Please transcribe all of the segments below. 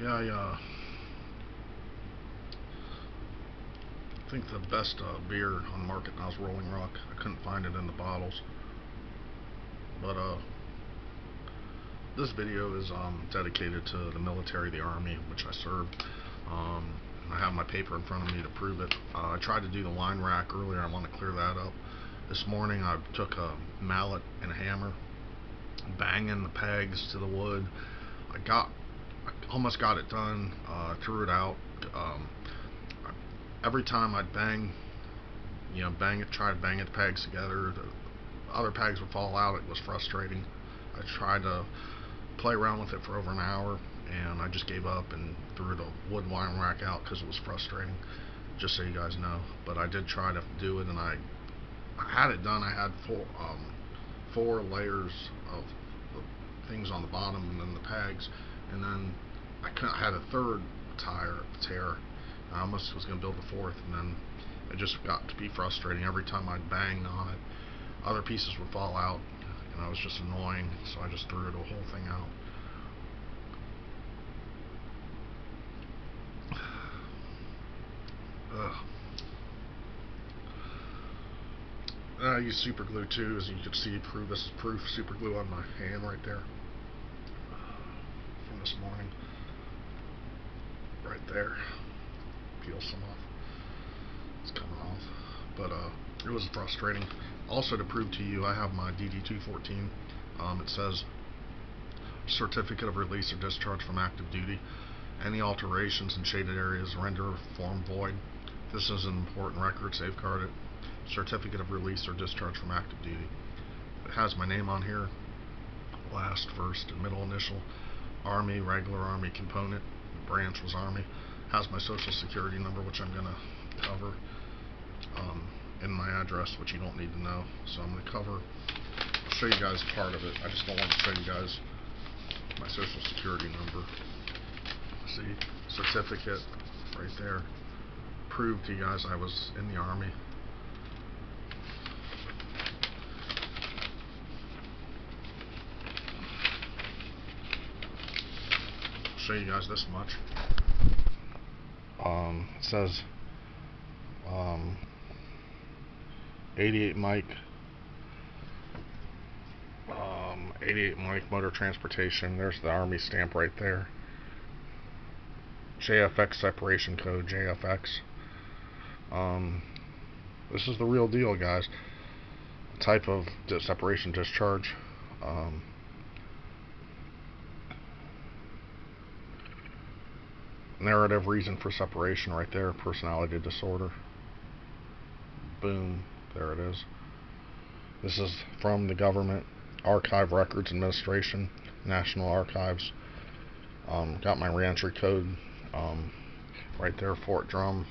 Yeah, I think the best beer on the market now is Rolling Rock. I couldn't find it in the bottles, but this video is dedicated to the military, the Army, which I served. I have my paper in front of me to prove it. I tried to do the wine rack earlier. I want to clear that up. This morning I took a mallet and a hammer, banging the pegs to the wood. I almost got it done. Threw it out. Every time I'd try to bang the pegs together, the other pegs would fall out. It was frustrating. I tried to play around with it for over an hour, and I just gave up and threw the wood wine rack out because it was frustrating, just so you guys know. But I did try to do it, and I had it done. I had four layers of things on the bottom and then the pegs, and then I had a third tear. I almost was going to build the fourth, and then it just got to be frustrating. Every time I'd bang on it, other pieces would fall out, and I was just annoying, so I just threw the whole thing out. Ugh. I use super glue too, as you can see. This is proof super glue on my hand right there from this morning. Right there. Peel some off. It's coming off. But it was frustrating. Also, to prove to you, I have my DD-214. It says certificate of release or discharge from active duty. Any alterations in shaded areas render form void. This is an important record, safeguard it. Certificate of release or discharge from active duty. It has my name on here, last, first, and middle initial. Army, regular Army component. Branch was Army. Has my social security number, which I'm going to cover, and my address, which you don't need to know. So I'm going to cover. I'll show you guys part of it. I just don't want to show you guys my social security number. See, certificate right there. Proved to you guys I was in the Army. I'll show you guys this much. It says 88 Mike 88 Mike Motor Transportation. There's the Army stamp right there. JFX separation code, JFX. This is the real deal, guys. Type of separation discharge. Narrative reason for separation right there. Personality disorder. Boom. There it is. This is from the government. Archive Records Administration. National Archives. Got my reentry code right there. Fort Drum.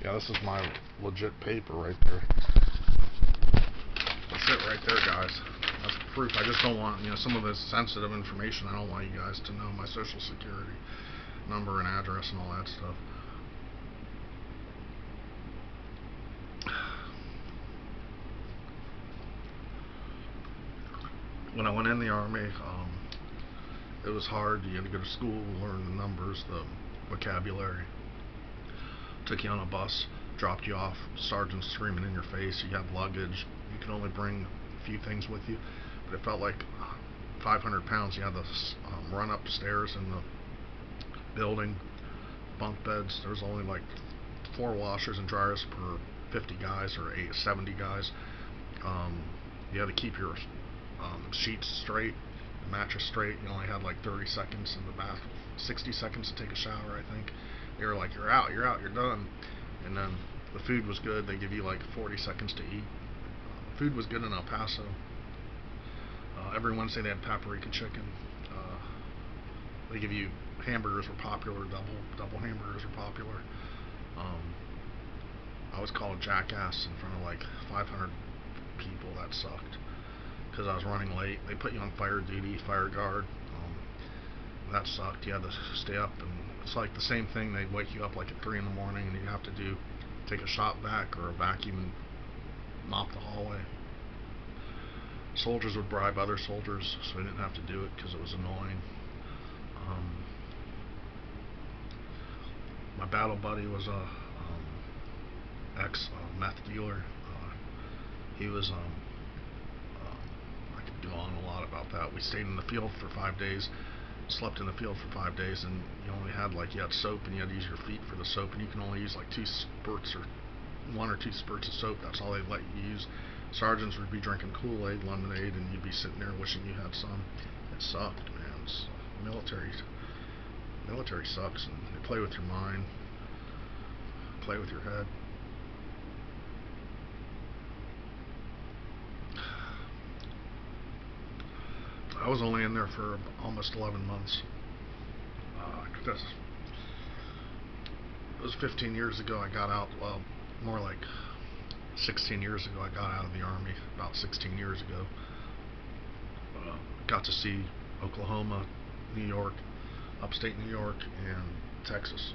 Yeah, this is my legit paper right there. That's it right there, guys. That's proof. I just don't want, some of this sensitive information. I don't want you guys to know my social security number and address and all that stuff. When I went in the Army, it was hard. You had to go to school, learn the numbers, the vocabulary. Took you on a bus, dropped you off, sergeant screaming in your face. You had luggage. You could only bring a few things with you, but it felt like 500 pounds. You had to run upstairs in the building, bunk beds. There was only like 4 washers and dryers per 50 guys or 70 guys. You had to keep your sheets straight, the mattress straight. You only had like 30 seconds in the bath, 60 seconds to take a shower, I think. They were like, you're out, you're done. And then the food was good. They give you like 40 seconds to eat. Food was good in El Paso. Every Wednesday they had paprika chicken. They give you hamburgers were popular. Double hamburgers were popular. I was called a jackass in front of like 500 people. That sucked because I was running late. They put you on fire duty, fire guard. That sucked. You had to stay up, and it's like the same thing. They wake you up like at 3 in the morning, and you have to take a shop vac or a vacuum and mop the hallway. Soldiers would bribe other soldiers, so they didn't have to do it because it was annoying. My battle buddy was a ex meth dealer. He was I could go on a lot about that. We stayed in the field for 5 days, slept in the field for 5 days, and you only had you had soap, and you had to use your feet for the soap, and you can only use like 2 spurts or 1 or 2 spurts of soap. That's all they'd let you use. Sergeants would be drinking Kool-Aid, lemonade, and you'd be sitting there wishing you had some. It sucked, man. Military sucks, and they play with your mind, play with your head. I was only in there for almost 11 months. It was 15 years ago I got out. Well, more like 16 years ago I got out of the Army. About 16 years ago. Got to see Oklahoma, New York, upstate New York, and Texas.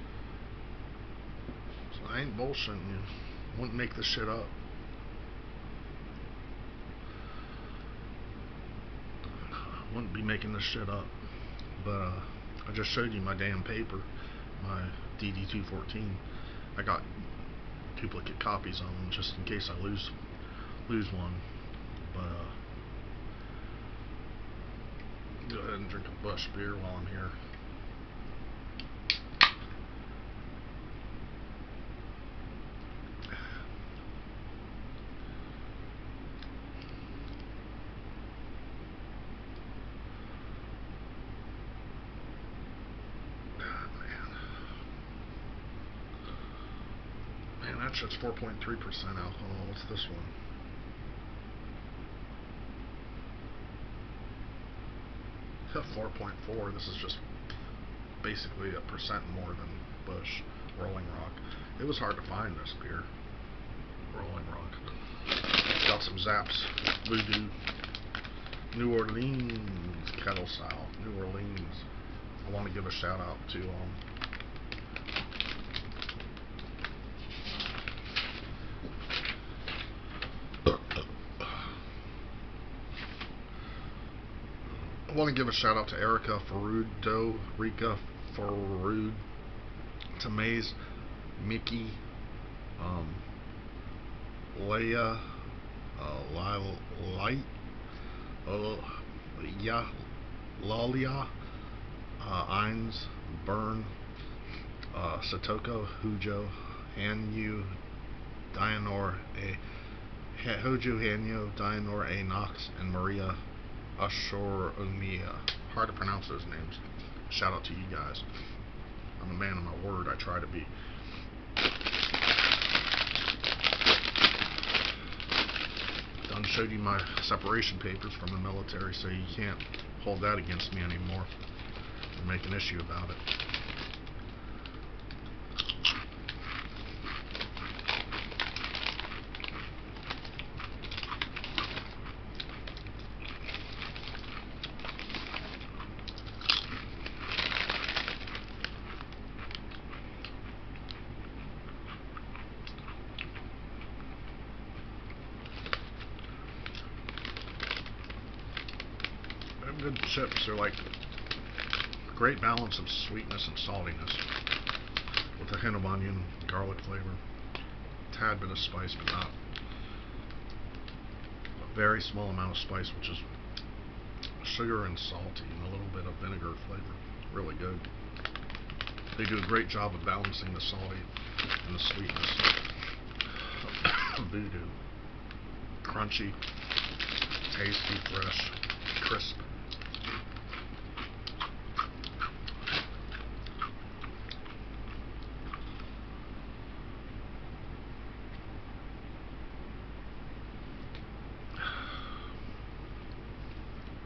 So I ain't bullshitting you. Wouldn't make this shit up. Wouldn't be making this shit up. But I just showed you my damn paper, my DD-214. I got duplicate copies of them just in case I lose one. But go ahead and drink a Busch beer while I'm here. Man, that shit's 4.3% alcohol. What's this one? Yeah, 4.4. This is just basically a percent more than Busch Rolling Rock. It was hard to find this beer. Rolling Rock. Got some Zapp's Voodoo New Orleans kettle style. New Orleans. I want to give a shout out to Erica Ferrudo, Rika Ferrud, Tamaze, Mickey, Leia, Light, yeah, Lalia, Ines, Byrne, Satoko, Hujo, Hanyu, Dianor, Hoju Hanyo, Dianor A. Knox, and Maria Ashur Umiya. Hard to pronounce those names. Shout out to you guys. I'm a man of my word. I try to be. Done showed you my separation papers from the military, so you can't hold that against me anymore or make an issue about it. Good chips. They're like a great balance of sweetness and saltiness with a hint of onion, garlic flavor, a tad bit of spice, but not a very small amount of spice, which is sugar and salty, and a little bit of vinegar flavor. Really good. They do a great job of balancing the salty and the sweetness. Voodoo. Crunchy, tasty, fresh, crisp.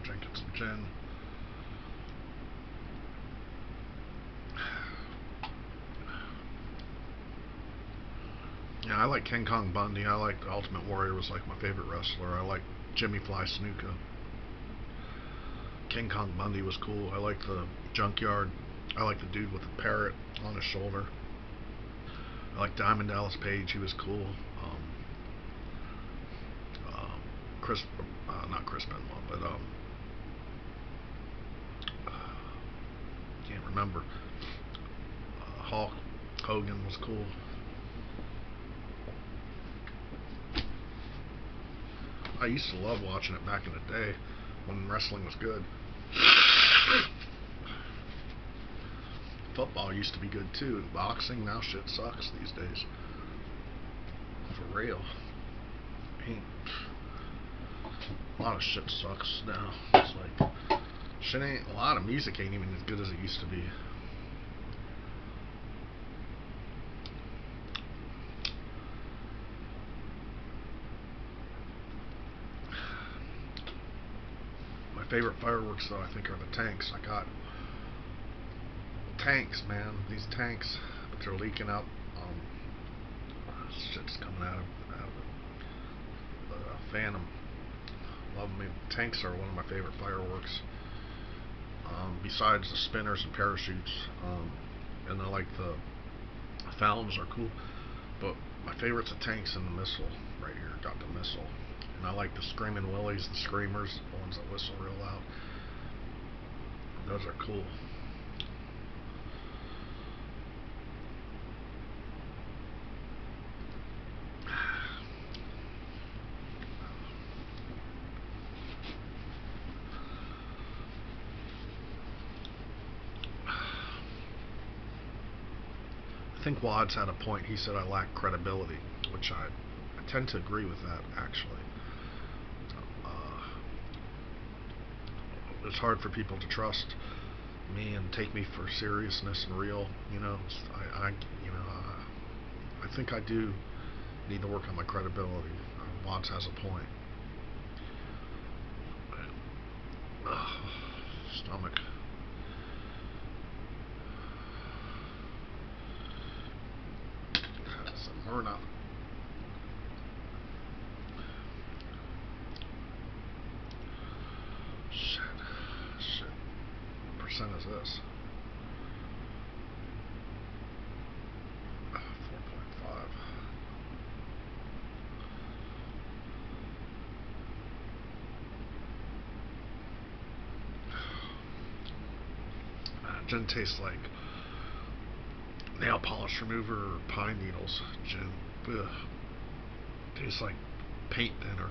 Drinking some gin. Yeah, I like King Kong Bundy. I like the Ultimate Warrior was like my favorite wrestler. I like Jimmy Fly Snuka. King Kong Bundy was cool. I like the Junkyard. I like the dude with the parrot on his shoulder. I like Diamond Dallas Page. He was cool. Chris, not Chris Benoit, but can't remember. Hulk Hogan was cool. I used to love watching it back in the day when wrestling was good. Football used to be good too, and boxing, now shit sucks these days. For real. A lot of shit sucks now. It's like, shit ain't, a lot of music ain't even as good as it used to be. My favorite fireworks though, I think, are the tanks. I got tanks, man. These tanks, but they're leaking up. Shit's coming out of the Phantom. Love me. Tanks are one of my favorite fireworks. Besides the spinners and parachutes, and I like the fountains are cool. But my favorite's the tanks and the missile. Right here, got the missile. And I like the screaming willies, the screamers, the ones that whistle real loud. Those are cool. I think Wads had a point. He said I lack credibility, which I tend to agree with that, actually. It's hard for people to trust me and take me for seriousness and real. I think I do need to work on my credibility. Wads has a point. Stomach. That's a Myrna. Shit. What percent is this? 4.5. Gin tastes like nail polish remover or pine needles. Gin. Ugh. Tastes like paint thinner.